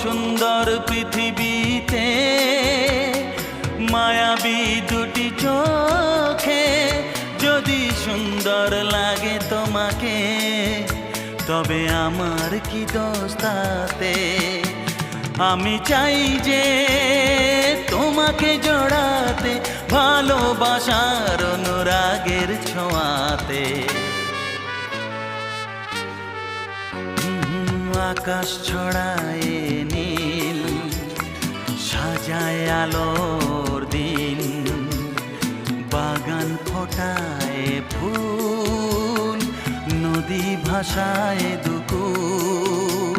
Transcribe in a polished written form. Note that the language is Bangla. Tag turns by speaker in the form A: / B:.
A: সুন্দর পৃথিবীতে মায়াবী দুটি চোখে যদি সুন্দর লাগে তোমাকে, তবে আমার কি দোষ তাতে? আমি চাই যে তোমাকে জড়াতে, ভালোবাসার অনুরাগের ছোঁয়াতে। আকাশ ছড়ায় নীল, সাজায় আলোর দিন, বাগান ফোটায় ফুল, নদী ভাসায় দুকুল।